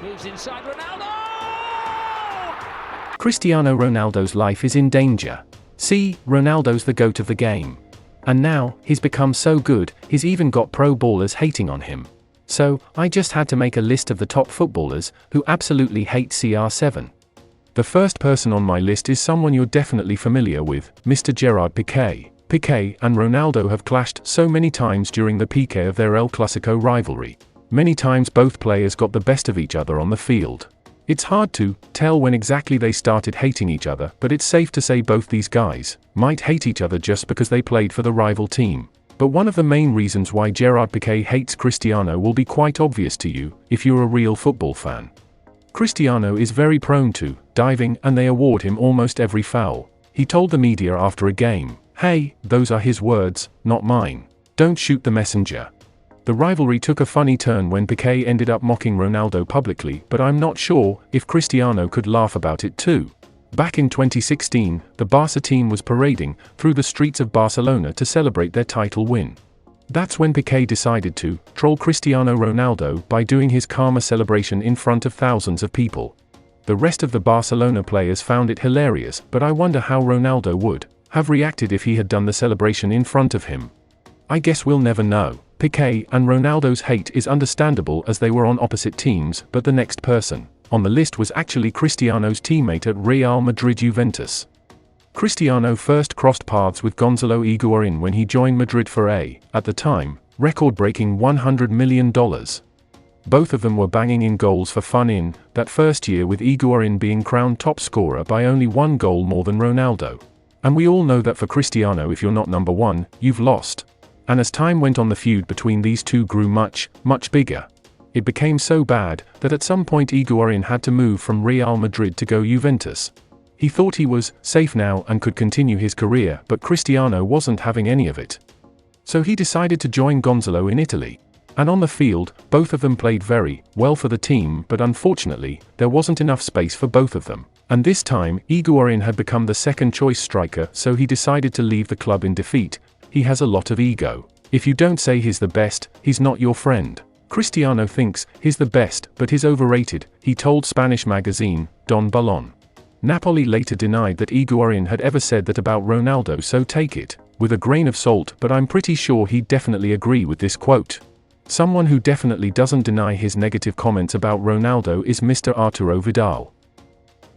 Moves inside Ronaldo! Cristiano Ronaldo's life is in danger. See, Ronaldo's the GOAT of the game. And now, he's become so good, he's even got pro ballers hating on him. So, I just had to make a list of the top footballers who absolutely hate CR7. The first person on my list is someone you're definitely familiar with, Mr. Gerard Pique. Pique and Ronaldo have clashed so many times during the Pique of their El Clasico rivalry. Many times both players got the best of each other on the field. It's hard to tell when exactly they started hating each other, but it's safe to say both these guys might hate each other just because they played for the rival team. But one of the main reasons why Gerard Pique hates Cristiano will be quite obvious to you, if you're a real football fan. Cristiano is very prone to diving, and they award him almost every foul. He told the media after a game, "Hey, those are his words, not mine. Don't shoot the messenger." The rivalry took a funny turn when Pique ended up mocking Ronaldo publicly, but I'm not sure if Cristiano could laugh about it too. Back in 2016, the Barca team was parading through the streets of Barcelona to celebrate their title win. That's when Pique decided to troll Cristiano Ronaldo by doing his karma celebration in front of thousands of people. The rest of the Barcelona players found it hilarious, but I wonder how Ronaldo would have reacted if he had done the celebration in front of him. I guess we'll never know. Pique and Ronaldo's hate is understandable as they were on opposite teams, but the next person on the list was actually Cristiano's teammate at Real Madrid Juventus. Cristiano first crossed paths with Gonzalo Higuain when he joined Madrid for at the time, record-breaking $100 million. Both of them were banging in goals for fun in that first year, with Higuain being crowned top scorer by only one goal more than Ronaldo. And we all know that for Cristiano, if you're not number one, you've lost. And as time went on, the feud between these two grew much, much bigger. It became so bad that at some point Higuain had to move from Real Madrid to go Juventus. He thought he was safe now and could continue his career, but Cristiano wasn't having any of it. So he decided to join Gonzalo in Italy. And on the field, both of them played very well for the team, but unfortunately, there wasn't enough space for both of them. And this time, Higuain had become the second-choice striker, so he decided to leave the club in defeat. He has a lot of ego. If you don't say he's the best, he's not your friend. Cristiano thinks he's the best, but he's overrated, he told Spanish magazine, Don Balón. Napoli later denied that Higuain had ever said that about Ronaldo, so take it with a grain of salt, but I'm pretty sure he'd definitely agree with this quote. Someone who definitely doesn't deny his negative comments about Ronaldo is Mr. Arturo Vidal.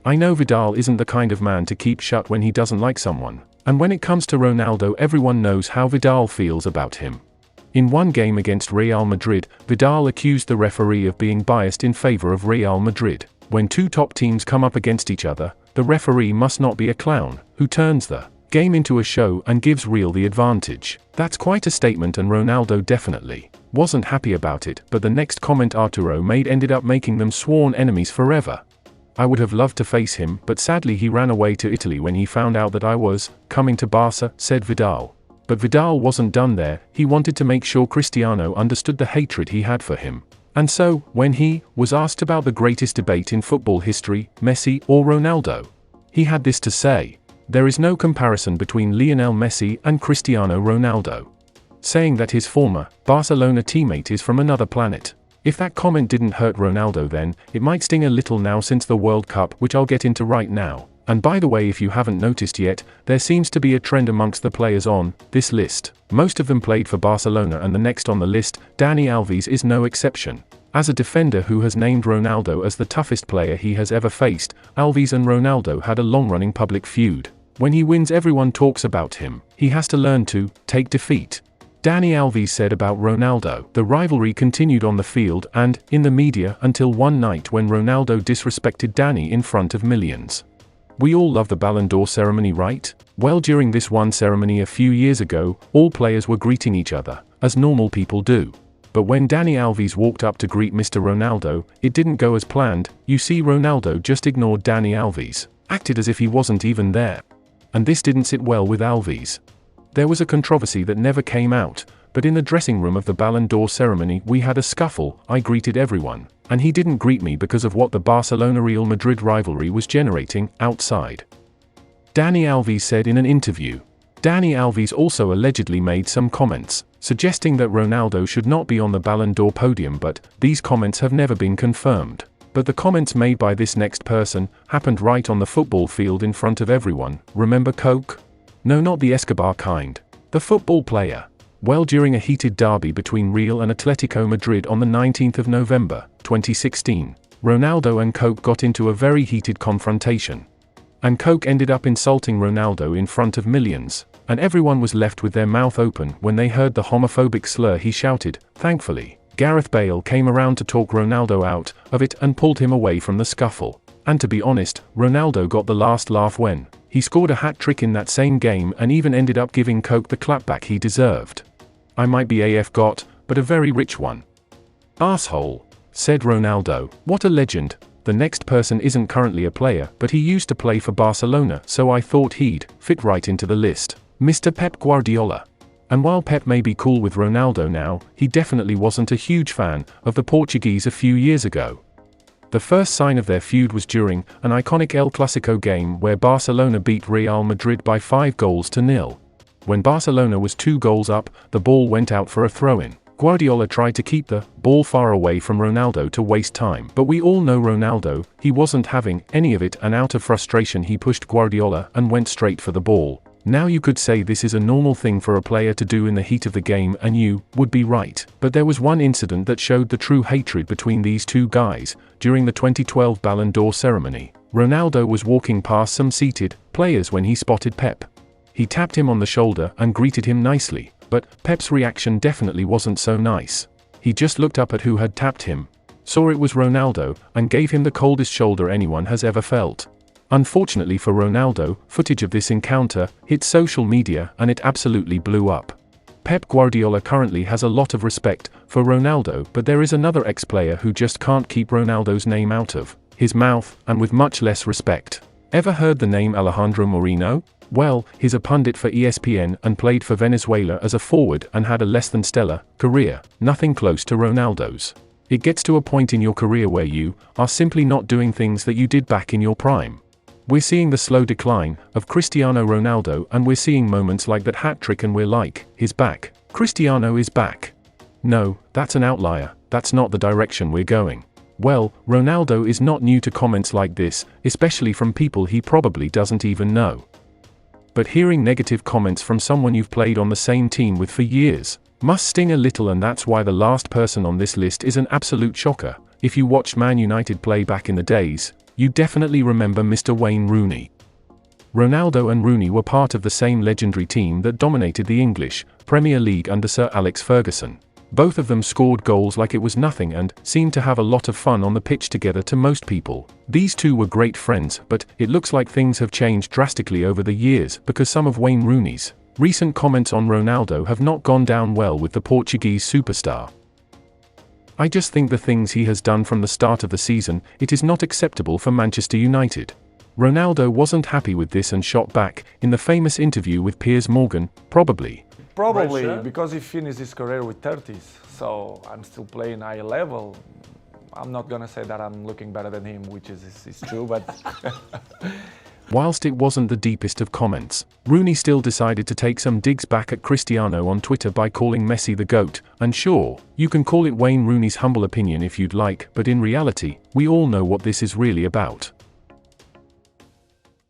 I know Vidal isn't the kind of man to keep shut when he doesn't like someone. And when it comes to Ronaldo, everyone knows how Vidal feels about him. In one game against Real Madrid, Vidal accused the referee of being biased in favor of Real Madrid. When two top teams come up against each other, the referee must not be a clown who turns the game into a show and gives Real the advantage. That's quite a statement, and Ronaldo definitely wasn't happy about it, but the next comment Arturo made ended up making them sworn enemies forever. I would have loved to face him, but sadly he ran away to Italy when he found out that I was coming to Barca, said Vidal. But Vidal wasn't done there, he wanted to make sure Cristiano understood the hatred he had for him. And so, when he was asked about the greatest debate in football history, Messi or Ronaldo, he had this to say: "There is no comparison between Lionel Messi and Cristiano Ronaldo," saying that his former Barcelona teammate is from another planet. If that comment didn't hurt Ronaldo then, it might sting a little now since the World Cup, which I'll get into right now. And by the way, if you haven't noticed yet, there seems to be a trend amongst the players on this list. Most of them played for Barcelona, and the next on the list, Dani Alves, is no exception. As a defender who has named Ronaldo as the toughest player he has ever faced, Alves and Ronaldo had a long-running public feud. When he wins, everyone talks about him. He has to learn to take defeat. Dani Alves said about Ronaldo, "The rivalry continued on the field and in the media until one night when Ronaldo disrespected Dani in front of millions." We all love the Ballon d'Or ceremony, right? Well, during this one ceremony a few years ago, all players were greeting each other, as normal people do. But when Dani Alves walked up to greet Mr. Ronaldo, it didn't go as planned. You see, Ronaldo just ignored Dani Alves, acted as if he wasn't even there. And this didn't sit well with Alves. There was a controversy that never came out, but in the dressing room of the Ballon d'Or ceremony we had a scuffle. I greeted everyone, and he didn't greet me because of what the Barcelona-Real Madrid rivalry was generating outside. Dani Alves said in an interview. Dani Alves also allegedly made some comments, suggesting that Ronaldo should not be on the Ballon d'Or podium, but these comments have never been confirmed. But the comments made by this next person happened right on the football field in front of everyone. Remember Coke? No, not the Escobar kind. The football player. Well, during a heated derby between Real and Atletico Madrid on the 19th of November, 2016, Ronaldo and Coke got into a very heated confrontation. And Coke ended up insulting Ronaldo in front of millions, and everyone was left with their mouth open when they heard the homophobic slur he shouted. Thankfully, Gareth Bale came around to talk Ronaldo out of it and pulled him away from the scuffle. And to be honest, Ronaldo got the last laugh when he scored a hat-trick in that same game and even ended up giving Coke the clapback he deserved. I might be AF got, but a very rich one. Arsehole, said Ronaldo. What a legend. The next person isn't currently a player, but he used to play for Barcelona, so I thought he'd fit right into the list. Mr. Pep Guardiola. And while Pep may be cool with Ronaldo now, he definitely wasn't a huge fan of the Portuguese a few years ago. The first sign of their feud was during an iconic El Clasico game where Barcelona beat Real Madrid by 5-0. When Barcelona was 2 goals up, the ball went out for a throw-in. Guardiola tried to keep the ball far away from Ronaldo to waste time, but we all know Ronaldo, he wasn't having any of it, and out of frustration he pushed Guardiola and went straight for the ball. Now you could say this is a normal thing for a player to do in the heat of the game, and you would be right. But there was one incident that showed the true hatred between these two guys. During the 2012 Ballon d'Or ceremony, Ronaldo was walking past some seated players when he spotted Pep. He tapped him on the shoulder and greeted him nicely, but Pep's reaction definitely wasn't so nice. He just looked up at who had tapped him, saw it was Ronaldo, and gave him the coldest shoulder anyone has ever felt. Unfortunately for Ronaldo, footage of this encounter hit social media and it absolutely blew up. Pep Guardiola currently has a lot of respect for Ronaldo, but there is another ex-player who just can't keep Ronaldo's name out of his mouth, and with much less respect. Ever heard the name Alejandro Moreno? Well, he's a pundit for ESPN and played for Venezuela as a forward and had a less than stellar career, nothing close to Ronaldo's. It gets to a point in your career where you are simply not doing things that you did back in your prime. We're seeing the slow decline of Cristiano Ronaldo, and we're seeing moments like that hat-trick and we're like, he's back. Cristiano is back. No, that's an outlier, that's not the direction we're going. Well, Ronaldo is not new to comments like this, especially from people he probably doesn't even know. But hearing negative comments from someone you've played on the same team with for years must sting a little, and that's why the last person on this list is an absolute shocker. If you watched Man United play back in the days, you definitely remember Mr. Wayne Rooney. Ronaldo and Rooney were part of the same legendary team that dominated the English Premier League under Sir Alex Ferguson. Both of them scored goals like it was nothing and seemed to have a lot of fun on the pitch together to most people. These two were great friends, but it looks like things have changed drastically over the years because some of Wayne Rooney's recent comments on Ronaldo have not gone down well with the Portuguese superstar. I just think the things he has done from the start of the season, it is not acceptable for Manchester United. Ronaldo wasn't happy with this and shot back in the famous interview with Piers Morgan, probably because he finished his career with 30s, so I'm still playing high level. I'm not gonna say that I'm looking better than him, which is true, but... Whilst it wasn't the deepest of comments, Rooney still decided to take some digs back at Cristiano on Twitter by calling Messi the GOAT, and sure, you can call it Wayne Rooney's humble opinion if you'd like, but in reality, we all know what this is really about.